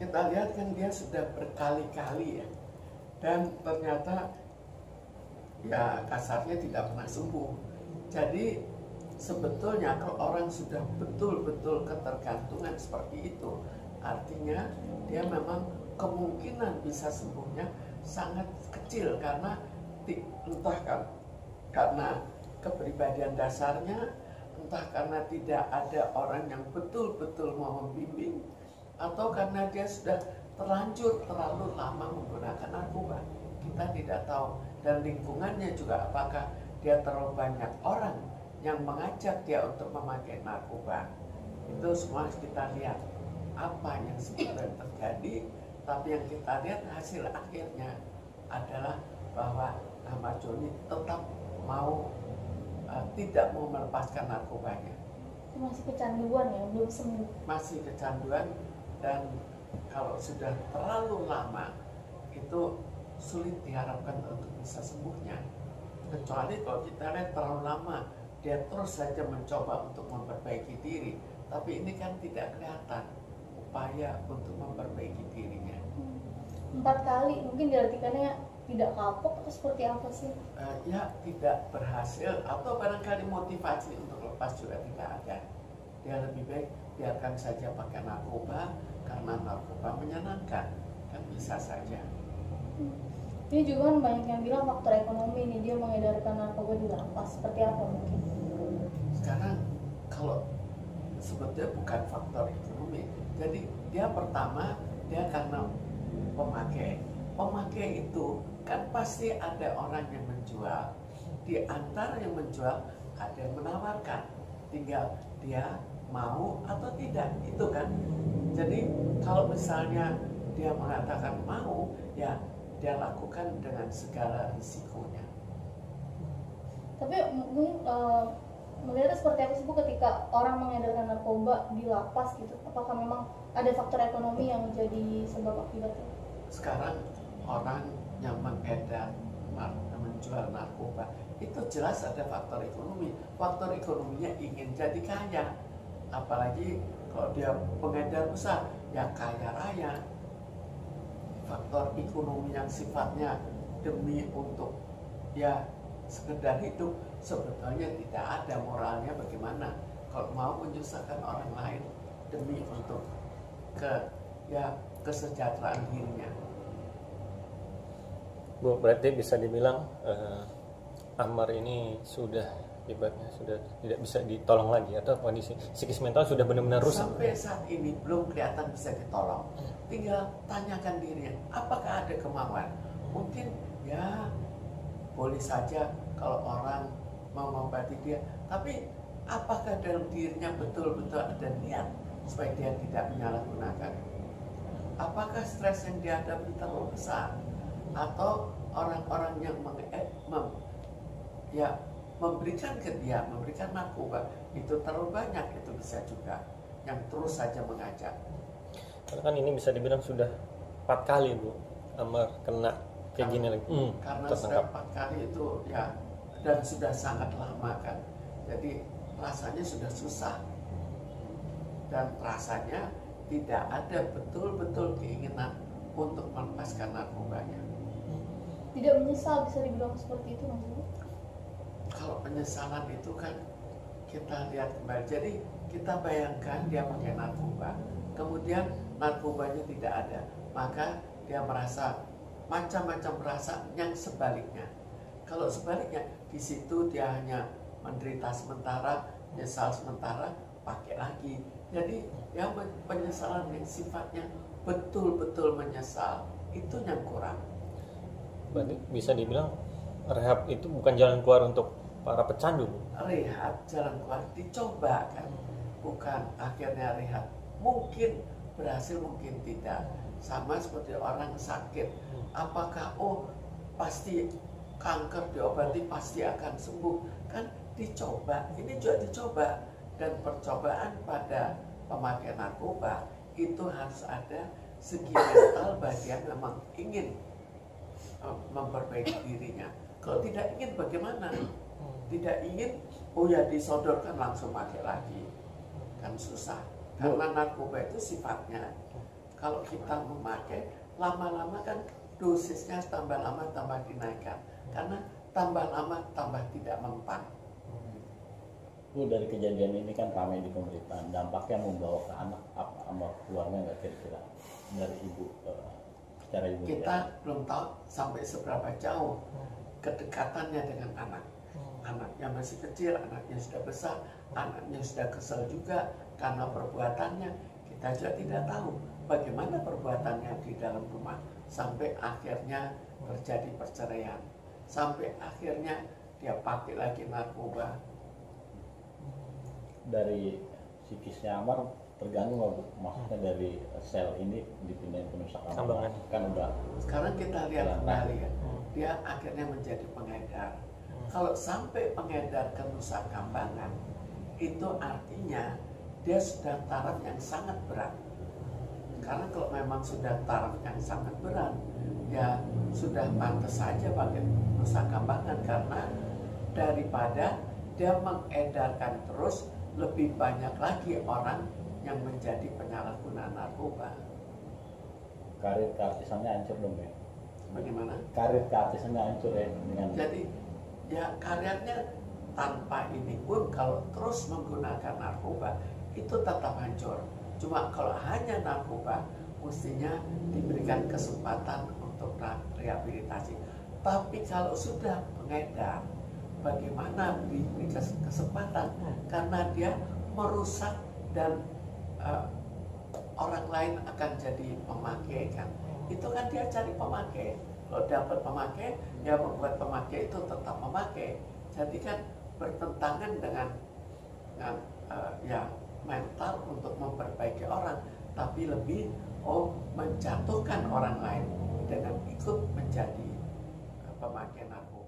kita lihat kan dia sudah berkali-kali ya, dan ternyata ya kasarnya tidak pernah sembuh. Jadi sebetulnya kalau orang sudah betul-betul ketergantungan seperti itu, artinya dia memang kemungkinan bisa sembuhnya sangat kecil, karena entah kan karena kepribadian dasarnya, entah karena tidak ada orang yang betul-betul mau membimbing, atau karena dia sudah terlanjur terlalu lama menggunakan narkoba. Kita tidak tahu. Dan lingkungannya juga, apakah dia terlalu banyak orang yang mengajak dia untuk memakai narkoba. Itu semua kita lihat apa yang sebenarnya terjadi. Tapi yang kita lihat hasil akhirnya adalah bahwa Ahmad Joni tetap tidak mau melepaskan narkobanya. Masih kecanduan ya, belum sembuh. Masih kecanduan, dan kalau sudah terlalu lama itu sulit diharapkan untuk bisa sembuhnya. Kecuali kalau kita lihat terlalu lama dia terus saja mencoba untuk memperbaiki diri, tapi ini kan tidak kelihatan upaya untuk memperbaiki dirinya. 4 kali mungkin diartikannya tidak kapok atau seperti apa sih? Ya tidak berhasil, atau barangkali motivasi untuk lepas juga tidak ada. Dia lebih baik biarkan saja pakai narkoba karena narkoba menyenangkan, kan bisa saja. Ini juga kan banyak yang bilang faktor ekonomi nih, dia mengedarkan narkoba di lapas. Seperti apa mungkin? Sekarang kalau sebetulnya bukan faktor ekonomi. Jadi dia pertama, dia karena pemakai itu kan pasti ada orang yang menjual. Di antara yang menjual ada yang menawarkan, tinggal dia mau atau tidak, itu kan. Jadi kalau misalnya dia mengatakan mau, ya dia lakukan dengan segala risikonya. Tapi mungkin melihatnya seperti apa sih Bu ketika orang mengedarkan narkoba di lapas gitu? Apakah memang ada faktor ekonomi yang menjadi sebab akibatnya? Sekarang orang yang mengedar, menjual narkoba, itu jelas ada faktor ekonomi. Faktor ekonominya ingin jadi kaya. Apalagi kalau dia pengedar besar, ya kaya raya. Faktor ekonomi yang sifatnya demi untuk ya sekedar hidup, sebetulnya tidak ada moralnya bagaimana kalau mau menyusahkan orang lain demi untuk kesejahteraan dirinya. Bu, berarti bisa dibilang Ammar ini sudah ibaratnya sudah tidak bisa ditolong lagi, atau kondisi psikis mental sudah benar-benar rusak. Sampai saat ini belum kelihatan bisa ditolong. Tinggal tanyakan dirinya, apakah ada kemauan? Mungkin ya boleh saja kalau orang mau mengobati dia, tapi apakah dalam dirinya betul-betul ada niat supaya dia tidak menyalahgunakan? Apakah stres yang dihadapi terlalu besar? Atau orang-orang yang memberikan ke dia, memberikan narkoba itu terlalu banyak, itu bisa juga yang terus saja mengajak. Karena kan ini bisa dibilang sudah 4 kali Bu Ammar kena kayak gini lagi. Karena tertangkap. sudah 4 kali itu ya, dan sudah sangat lama kan, jadi rasanya sudah susah, dan rasanya tidak ada betul-betul keinginan untuk melepaskan narkobanya. Tidak menyesal, bisa dibilang seperti itu maksudnya? Kalau penyesalan itu kan kita lihat kembali. Jadi kita bayangkan dia pakai narkoba, kemudian narkobanya tidak ada, maka dia merasa macam-macam perasaan yang sebaliknya. Kalau sebaliknya, di situ dia hanya menderita sementara, nyesal sementara, pakai lagi. Jadi yang penyesalan yang sifatnya betul-betul menyesal, itu yang kurang. Berarti bisa dibilang rehab itu bukan jalan keluar untuk para pecandu. Rehab jalan keluar dicoba kan, bukan akhirnya rehab. Mungkin berhasil, mungkin tidak. Sama seperti orang sakit, apakah pasti kanker diobati pasti akan sembuh? Kan dicoba, ini juga dicoba. Dan percobaan pada pemakai narkoba itu harus ada segi mental bagi yang memang ingin memperbaiki dirinya. Kalau tidak ingin bagaimana? Tidak ingin, disodorkan langsung pakai lagi, kan susah. Karena narkoba itu sifatnya kalau kita memakai lama-lama kan dosisnya tambah lama tambah dinaikkan, karena tambah lama tambah tidak mempan. Bu, dari kejadian ini kan ramai di pemerintahan, dampaknya membawa ke anak apa sama keluarga nggak kira-kira dari ibu secara ibu? Kita belum tahu sampai seberapa jauh kedekatannya dengan anak. Anaknya masih kecil, anaknya sudah besar, anaknya sudah kesel juga karena perbuatannya. Kita juga tidak tahu bagaimana perbuatannya di dalam rumah sampai akhirnya terjadi perceraian, sampai akhirnya dia pakai lagi narkoba. Dari psikisnya Amar terganggu nggak, Bu? Maksudnya dari sel ini dipindahin ke Nusa Kambangan kan udah. Sekarang kita lihat kembali ya, dia akhirnya menjadi pengedar. Kalau sampai pengedar ke Nusa Kambangan, itu artinya dia sudah taraf yang sangat berat. Karena kalau memang sudah taraf yang sangat berat, ya sudah pantas saja pakai Nusa Kambangan, karena daripada dia mengedarkan terus, lebih banyak lagi orang yang menjadi penyalahguna narkoba. Karir keartisannya hancur dong ya. Bagaimana? Karir keartisannya hancur ya dengan. Jadi ya karyanya tanpa ini pun kalau terus menggunakan narkoba itu tetap hancur. Cuma kalau hanya narkoba mestinya diberikan kesempatan untuk rehabilitasi. Tapi kalau sudah pengedar, bagaimana diberi kesempatan? Karena dia merusak dan orang lain akan jadi pemakai kan. Itu kan dia cari pemakai. Kalau dapat pemakai, ya membuat pemakai itu tetap memakai. Jadi kan bertentangan dengan ya mental untuk memperbaiki orang, tapi lebih menjatuhkan orang lain dengan ikut menjadi pemakai narkoba.